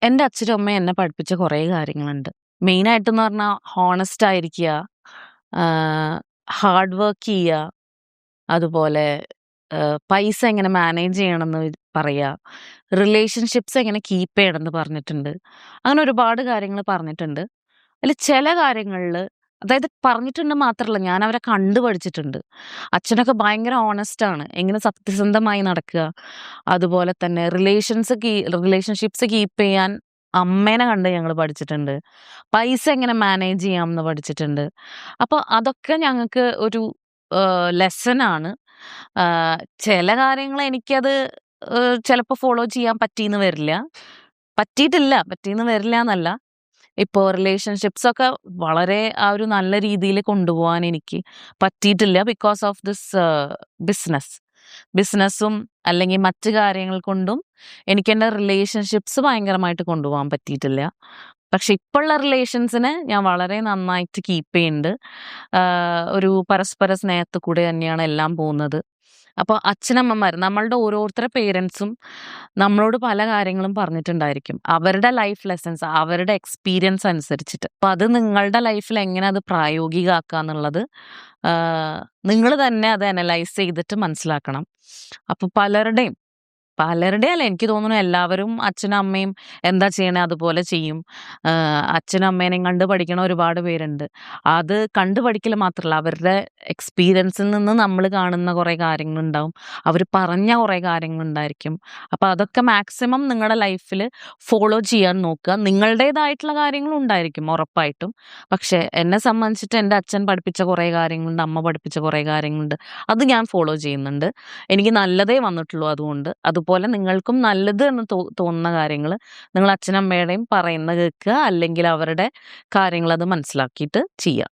എൻ്റെ അച്ഛനും അമ്മയും എന്നെ പഠിപ്പിച്ച കുറേ കാര്യങ്ങളുണ്ട്. മെയിനായിട്ടെന്ന് പറഞ്ഞാ ഹോണസ്റ്റ് ആയിരിക്കുക, ഹാർഡ് വർക്ക് ചെയ്യുക, അതുപോലെ പൈസ എങ്ങനെ മാനേജ് ചെയ്യണമെന്ന് പറയാ, റിലേഷൻഷിപ്സ് എങ്ങനെ കീപ്പ് ചെയ്യണമെന്ന് പറഞ്ഞിട്ടുണ്ട്. അങ്ങനെ ഒരുപാട് കാര്യങ്ങൾ പറഞ്ഞിട്ടുണ്ട്. അതില് ചില കാര്യങ്ങളില് അതായത് പറഞ്ഞിട്ടുണ്ട് മാത്രല്ല, ഞാനവരെ കണ്ട് പഠിച്ചിട്ടുണ്ട്. അച്ഛനൊക്കെ ഭയങ്കര ഹോണസ്റ്റാണ്. എങ്ങനെ സത്യസന്ധമായി നടക്കുക, അതുപോലെ തന്നെ റിലേഷൻഷിപ്സ് കീപ്പ് ചെയ്യാൻ അമ്മേനെ കണ്ട് ഞങ്ങള് പഠിച്ചിട്ടുണ്ട്. പൈസ എങ്ങനെ മാനേജ് ചെയ്യാംന്ന് പഠിച്ചിട്ടുണ്ട്. അപ്പൊ അതൊക്കെ ഞങ്ങക്ക് ഒരു ലെസനാണ്. ചില കാര്യങ്ങൾ എനിക്കത് ചിലപ്പോ ഫോളോ ചെയ്യാൻ പറ്റീന്ന് വരില്ല. പറ്റീന്ന് വരില്ലാന്നല്ല. ഇപ്പോ റിലേഷൻഷിപ്സൊക്കെ വളരെ ആ ഒരു നല്ല രീതിയില് കൊണ്ടുപോവാൻ എനിക്ക് പറ്റിയിട്ടില്ല. Because of this business. ബിസിനസ്സും അല്ലെങ്കിൽ മറ്റ് കാര്യങ്ങൾ കൊണ്ടും എനിക്കെന്റെ റിലേഷൻഷിപ്സ് ഭയങ്കരമായിട്ട് കൊണ്ടുപോകാൻ പറ്റിയിട്ടില്ല. പക്ഷെ ഇപ്പള്ള റിലേഷൻസിനെ ഞാൻ വളരെ നന്നായിട്ട് കീപ്പ് ചെയ്യുന്നുണ്ട്. ഒരു പരസ്പര സ്നേഹത്തിൽ കൂടെ തന്നെയാണ് എല്ലാം പോകുന്നത്. അപ്പൊ അച്ഛനമ്മമാര് നമ്മളുടെ ഓരോരുത്തരുടെ പേരൻസും നമ്മളോട് പല കാര്യങ്ങളും പറഞ്ഞിട്ടുണ്ടായിരിക്കും. അവരുടെ ലൈഫ് ലെസൺസ്, അവരുടെ എക്സ്പീരിയൻസ് അനുസരിച്ചിട്ട്. അപ്പൊ അത് നിങ്ങളുടെ ലൈഫിൽ എങ്ങനെ അത് പ്രായോഗികാക്കാന്നുള്ളത് നിങ്ങള് തന്നെ അത് അനലൈസ് ചെയ്തിട്ട് മനസ്സിലാക്കണം. അപ്പൊ പലരുടെയും അല്ല, എനിക്ക് തോന്നുന്നു എല്ലാവരും അച്ഛനും അമ്മയും എന്താ ചെയ്യണേ അതുപോലെ ചെയ്യും. അച്ഛനും അമ്മേനെയും കണ്ട് പഠിക്കണ ഒരുപാട് പേരുണ്ട്. അത് കണ്ട് പഠിക്കല് മാത്രല്ല, അവരുടെ എക്സ്പീരിയൻസിൽ നിന്ന് നമ്മള് കാണുന്ന കുറെ കാര്യങ്ങളുണ്ടാവും. അവര് പറഞ്ഞ കുറെ കാര്യങ്ങളുണ്ടായിരിക്കും. അപ്പൊ അതൊക്കെ മാക്സിമം നിങ്ങളുടെ ലൈഫില് ഫോളോ ചെയ്യാൻ നോക്കുക. നിങ്ങളുടേതായിട്ടുള്ള കാര്യങ്ങളും ഉണ്ടായിരിക്കും ഉറപ്പായിട്ടും. പക്ഷെ എന്നെ സംബന്ധിച്ചിട്ട് എൻ്റെ അച്ഛൻ പഠിപ്പിച്ച കുറെ കാര്യങ്ങളുണ്ട്, അമ്മ പഠിപ്പിച്ച കുറെ കാര്യങ്ങളുണ്ട്. അത് ഞാൻ ഫോളോ ചെയ്യുന്നുണ്ട്. എനിക്ക് നല്ലതേ വന്നിട്ടുള്ളൂ അതുകൊണ്ട്. അതുപോലെ നിങ്ങൾക്കും നല്ലത് എന്ന് തോന്നുന്ന കാര്യങ്ങള് നിങ്ങൾ അച്ഛനമ്മയുടെയും പറയുന്നത് കേൾക്കുക, അല്ലെങ്കിൽ അവരുടെ കാര്യങ്ങളത് മനസ്സിലാക്കിയിട്ട് ചെയ്യുക.